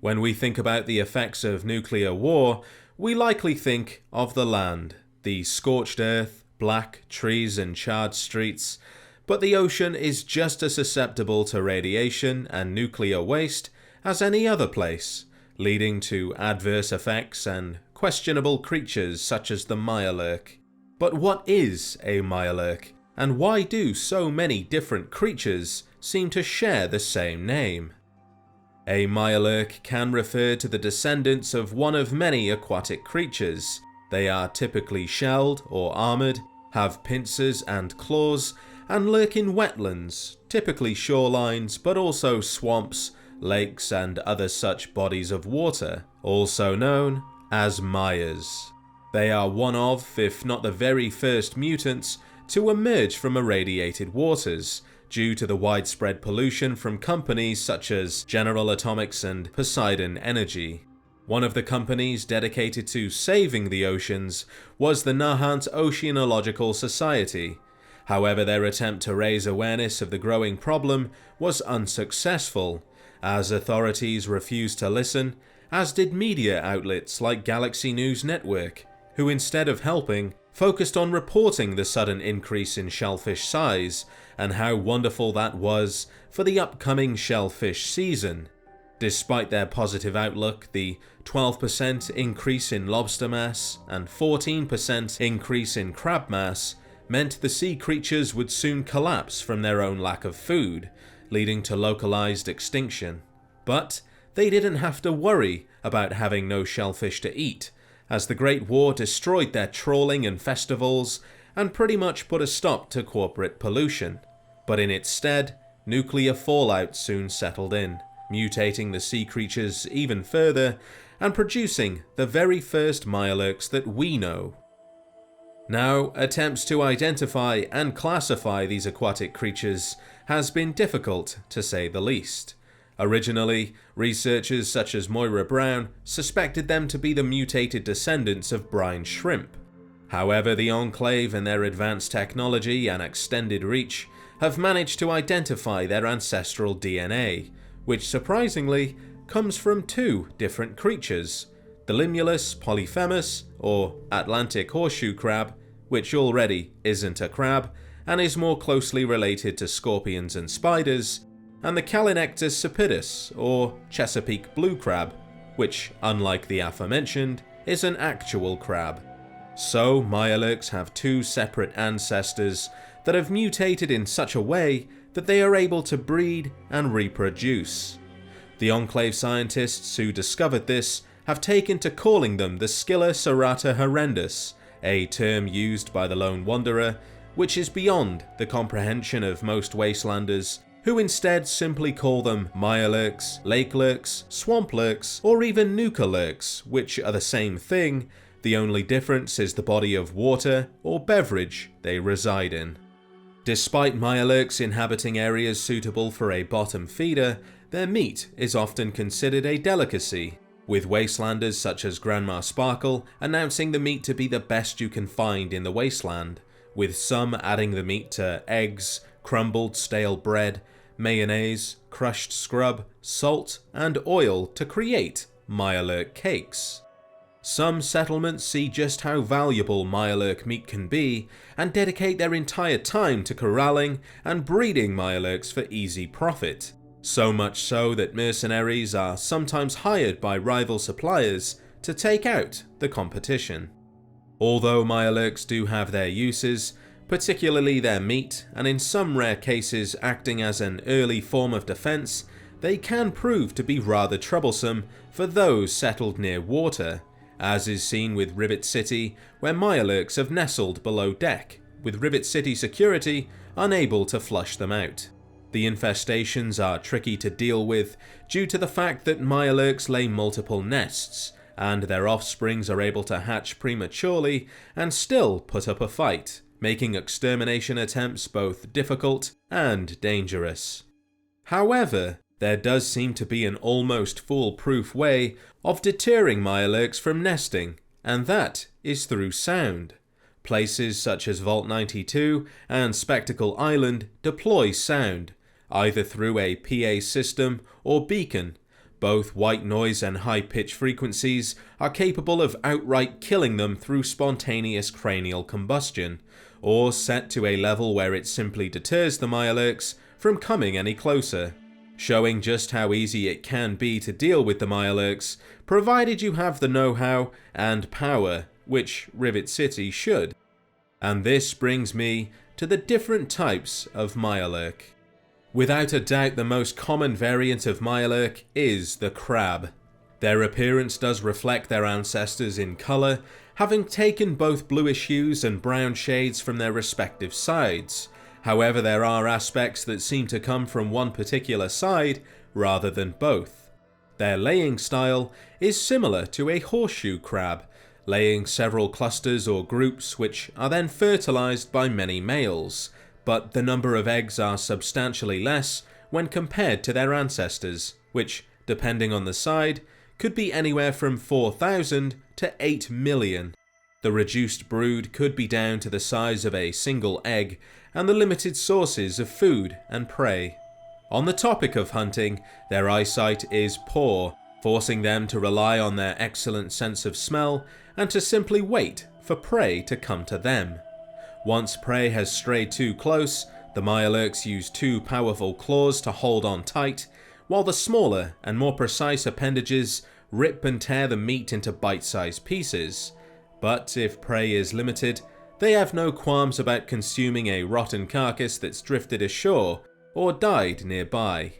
When we think about the effects of nuclear war, we likely think of the land, the scorched earth, black trees and charred streets, but the ocean is just as susceptible to radiation and nuclear waste as any other place, leading to adverse effects and questionable creatures such as the Mirelurk. But what is a Mirelurk, and why do so many different creatures seem to share the same name? A Mirelurk can refer to the descendants of one of many aquatic creatures. They are typically shelled or armoured, have pincers and claws, and lurk in wetlands, typically shorelines but also swamps, lakes and other such bodies of water, also known as mires. They are one of, if not the very first mutants to emerge from irradiated waters, due to the widespread pollution from companies such as General Atomics and Poseidon Energy. One of the companies dedicated to saving the oceans was the Nahant Oceanological Society. However, their attempt to raise awareness of the growing problem was unsuccessful, as authorities refused to listen, as did media outlets like Galaxy News Network, who instead of helping, focused on reporting the sudden increase in shellfish size and how wonderful that was for the upcoming shellfish season. Despite their positive outlook, the 12% increase in lobster mass and 14% increase in crab mass meant the sea creatures would soon collapse from their own lack of food, leading to localized extinction. But they didn't have to worry about having no shellfish to eat, as the Great War destroyed their trawling and festivals and pretty much put a stop to corporate pollution. But in its stead, nuclear fallout soon settled in, mutating the sea creatures even further and producing the very first Mirelurks that we know. Now, attempts to identify and classify these aquatic creatures has been difficult, to say the least. Originally, researchers such as Moira Brown suspected them to be the mutated descendants of brine shrimp. However, the Enclave and their advanced technology and extended reach have managed to identify their ancestral DNA, which surprisingly comes from two different creatures, the Limulus polyphemus, or Atlantic horseshoe crab, which already isn't a crab and is more closely related to scorpions and spiders, and the Calinectus sapidus, or Chesapeake blue crab, which, unlike the aforementioned, is an actual crab. So, Mirelurks have two separate ancestors that have mutated in such a way that they are able to breed and reproduce. The Enclave scientists who discovered this have taken to calling them the Scilla serrata horrendus, a term used by the Lone Wanderer, which is beyond the comprehension of most wastelanders, who instead simply call them Mirelurks, Lakelurks, Swamplurks, or even Nukalurks, which are the same thing, the only difference is the body of water or beverage they reside in. Despite Mirelurks inhabiting areas suitable for a bottom feeder, their meat is often considered a delicacy, with wastelanders such as Grandma Sparkle announcing the meat to be the best you can find in the wasteland, with some adding the meat to eggs, crumbled stale bread, mayonnaise, crushed scrub, salt, and oil to create Mirelurk cakes. Some settlements see just how valuable Mirelurk meat can be and dedicate their entire time to corralling and breeding Mirelurks for easy profit. So much so that mercenaries are sometimes hired by rival suppliers to take out the competition. Although Mirelurks do have their uses, particularly their meat, and in some rare cases acting as an early form of defense, they can prove to be rather troublesome for those settled near water, as is seen with Rivet City, where Mirelurks have nestled below deck, with Rivet City security unable to flush them out. The infestations are tricky to deal with due to the fact that Mirelurks lay multiple nests, and their offsprings are able to hatch prematurely and still put up a fight, making extermination attempts both difficult and dangerous. However, there does seem to be an almost foolproof way of deterring Mirelurks from nesting, and that is through sound. Places such as Vault 92 and Spectacle Island deploy sound, either through a PA system or beacon, Both white noise and high pitch frequencies are capable of outright killing them through spontaneous cranial combustion, or set to a level where it simply deters the Mirelurks from coming any closer, showing just how easy it can be to deal with the Mirelurks, provided you have the know-how and power, which Rivet City should. And this brings me to the different types of Mirelurk. Without a doubt, the most common variant of Mirelurk is the crab. Their appearance does reflect their ancestors in colour, having taken both bluish hues and brown shades from their respective sides. However, there are aspects that seem to come from one particular side rather than both. Their laying style is similar to a horseshoe crab, laying several clusters or groups which are then fertilized by many males, but the number of eggs are substantially less when compared to their ancestors, which, depending on the side, could be anywhere from 4,000 to 8 million. The reduced brood could be down to the size of a single egg and the limited sources of food and prey. On the topic of hunting, their eyesight is poor, forcing them to rely on their excellent sense of smell and to simply wait for prey to come to them. Once prey has strayed too close, the Mirelurks use two powerful claws to hold on tight, while the smaller and more precise appendages rip and tear the meat into bite-sized pieces. But if prey is limited, they have no qualms about consuming a rotten carcass that's drifted ashore or died nearby.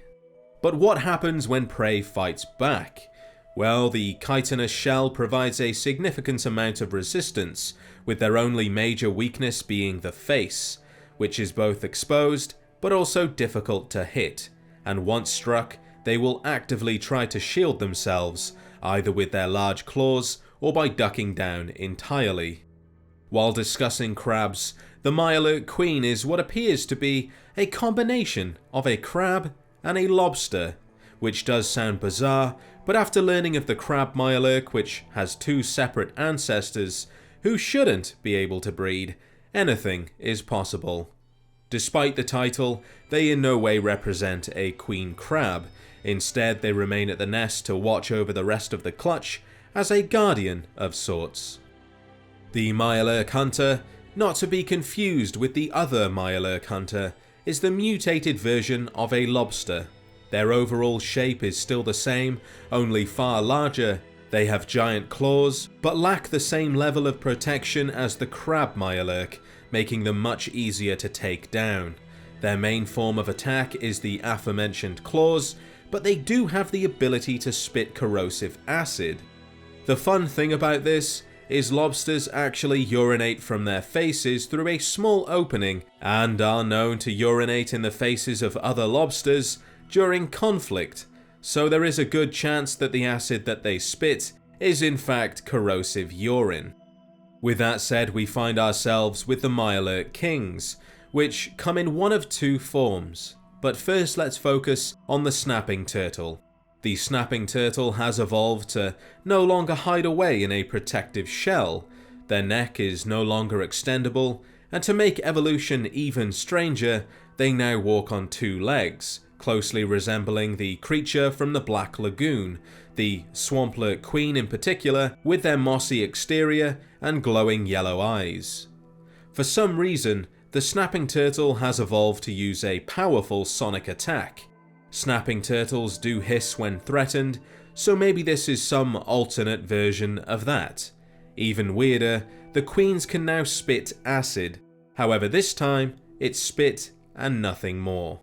But what happens when prey fights back? Well, the chitinous shell provides a significant amount of resistance, with their only major weakness being the face, which is both exposed but also difficult to hit, and once struck, they will actively try to shield themselves, either with their large claws or by ducking down entirely. While discussing crabs, the Mirelurk queen is what appears to be a combination of a crab and a lobster, which does sound bizarre, but after learning of the crab Mirelurk, which has two separate ancestors who shouldn't be able to breed, anything is possible. Despite the title, they in no way represent a queen crab. Instead, they remain at the nest to watch over the rest of the clutch as a guardian of sorts. The Mirelurk hunter, not to be confused with the other Mirelurk hunter, is the mutated version of a lobster. Their overall shape is still the same, only far larger. They have giant claws, but lack the same level of protection as the crab Mirelurk, making them much easier to take down. Their main form of attack is the aforementioned claws, but they do have the ability to spit corrosive acid. The fun thing about this is lobsters actually urinate from their faces through a small opening and are known to urinate in the faces of other lobsters during conflict, so there is a good chance that the acid that they spit is in fact corrosive urine. With that said, we find ourselves with the Mirelurk Kings, which come in one of two forms. But first let's focus on the snapping turtle. The snapping turtle has evolved to no longer hide away in a protective shell, their neck is no longer extendable, and to make evolution even stranger, they now walk on two legs, closely resembling the creature from the Black Lagoon, the Swamplurk Queen in particular, with their mossy exterior and glowing yellow eyes. For some reason, the snapping turtle has evolved to use a powerful sonic attack. Snapping turtles do hiss when threatened, so maybe this is some alternate version of that. Even weirder, the queens can now spit acid. However, this time, it's spit and nothing more.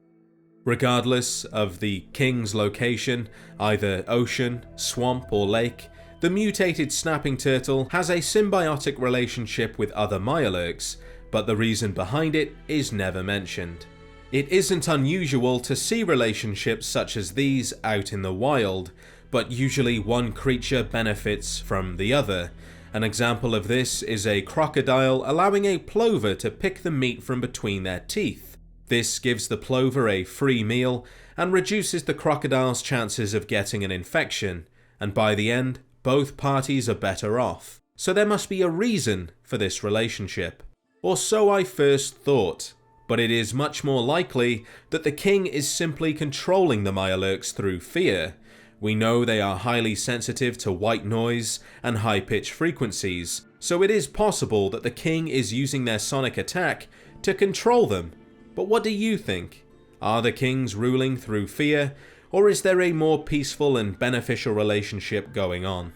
Regardless of the king's location, either ocean, swamp or lake, the mutated snapping turtle has a symbiotic relationship with other Mirelurks, but the reason behind it is never mentioned. It isn't unusual to see relationships such as these out in the wild, but usually one creature benefits from the other. An example of this is a crocodile allowing a plover to pick the meat from between their teeth. This gives the plover a free meal and reduces the crocodile's chances of getting an infection, and by the end, both parties are better off. So there must be a reason for this relationship. Or so I first thought. But it is much more likely that the king is simply controlling the Mirelurks through fear. We know they are highly sensitive to white noise and high-pitched frequencies, so it is possible that the king is using their sonic attack to control them. But what do you think? Are the kings ruling through fear, or is there a more peaceful and beneficial relationship going on?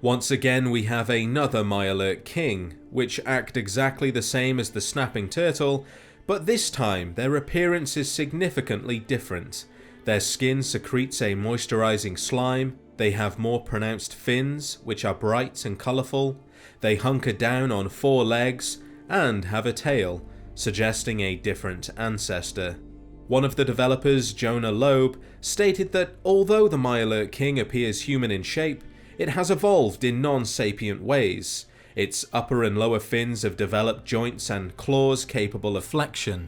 Once again, we have another Mirelurk king, which act exactly the same as the snapping turtle, but this time their appearance is significantly different. Their skin secretes a moisturizing slime, they have more pronounced fins, which are bright and colourful, they hunker down on 4 legs, and have a tail, suggesting a different ancestor. One of the developers, Jonah Loeb, stated that although the Mirelurk king appears human in shape, it has evolved in non-sapient ways. Its upper and lower fins have developed joints and claws capable of flexion.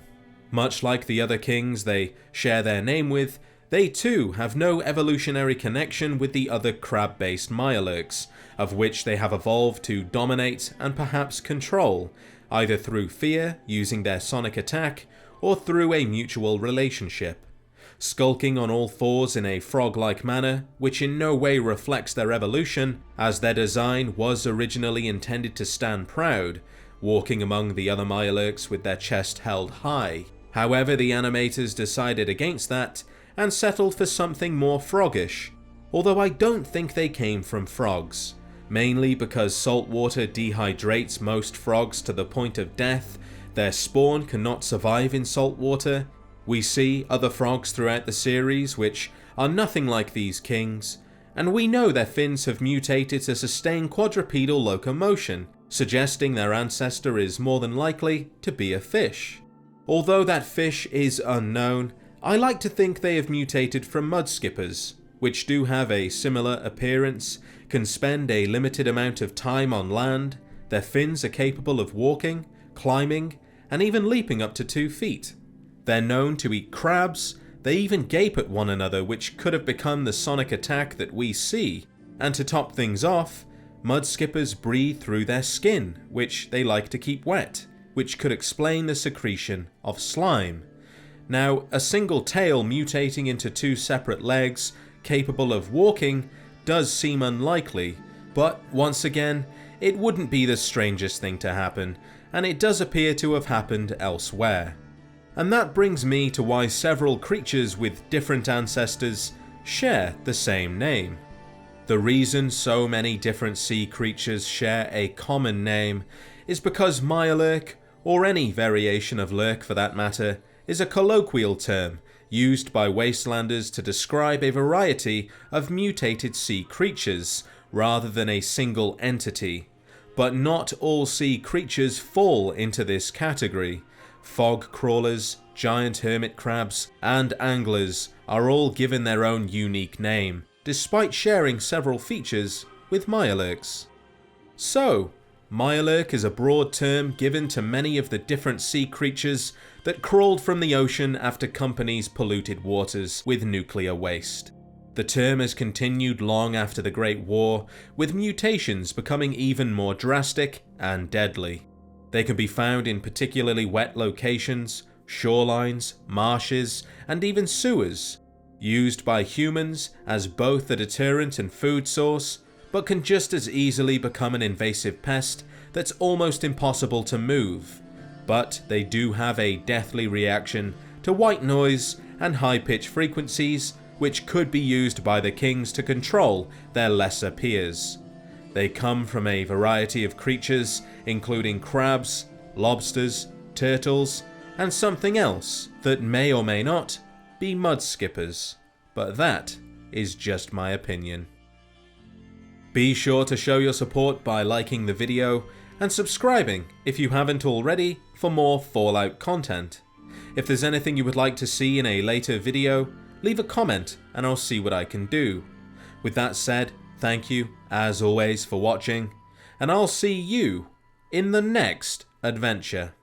Much like the other kings they share their name with, they too have no evolutionary connection with the other crab-based Mirelurks, of which they have evolved to dominate and perhaps control, either through fear, using their sonic attack, or through a mutual relationship. Skulking on all fours in a frog-like manner, which in no way reflects their evolution, as their design was originally intended to stand proud, walking among the other Mirelurks with their chest held high. However, the animators decided against that, and settled for something more froggish, although I don't think they came from frogs, mainly because salt water dehydrates most frogs to the point of death. Their spawn cannot survive in salt water. We see other frogs throughout the series which are nothing like these kings, and we know their fins have mutated to sustain quadrupedal locomotion, suggesting their ancestor is more than likely to be a fish. Although that fish is unknown, I like to think they have mutated from mudskippers, which do have a similar appearance, can spend a limited amount of time on land, their fins are capable of walking, climbing, and even leaping up to 2 feet. They're known to eat crabs, they even gape at one another, which could have become the sonic attack that we see, and to top things off, mudskippers breathe through their skin, which they like to keep wet, which could explain the secretion of slime. Now, a single tail mutating into 2 separate legs, capable of walking, does seem unlikely, but once again, it wouldn't be the strangest thing to happen, and it does appear to have happened elsewhere. And that brings me to why several creatures with different ancestors share the same name. The reason so many different sea creatures share a common name is because Mirelurk, or any variation of lurk for that matter, is a colloquial term used by wastelanders to describe a variety of mutated sea creatures rather than a single entity. But not all sea creatures fall into this category. Fog crawlers, giant hermit crabs, and anglers are all given their own unique name, despite sharing several features with Mirelurks. So, Mirelurk is a broad term given to many of the different sea creatures that crawled from the ocean after companies polluted waters with nuclear waste. The term has continued long after the Great War, with mutations becoming even more drastic and deadly. They can be found in particularly wet locations, shorelines, marshes, and even sewers, used by humans as both a deterrent and food source, but can just as easily become an invasive pest that's almost impossible to move. But they do have a deathly reaction to white noise and high-pitched frequencies, which could be used by the kings to control their lesser peers. They come from a variety of creatures, including crabs, lobsters, turtles, and something else that may or may not be mudskippers. But that is just my opinion. Be sure to show your support by liking the video and subscribing if you haven't already for more Fallout content. If there's anything you would like to see in a later video, leave a comment and I'll see what I can do. With that said, thank you, as always, for watching, and I'll see you in the next adventure.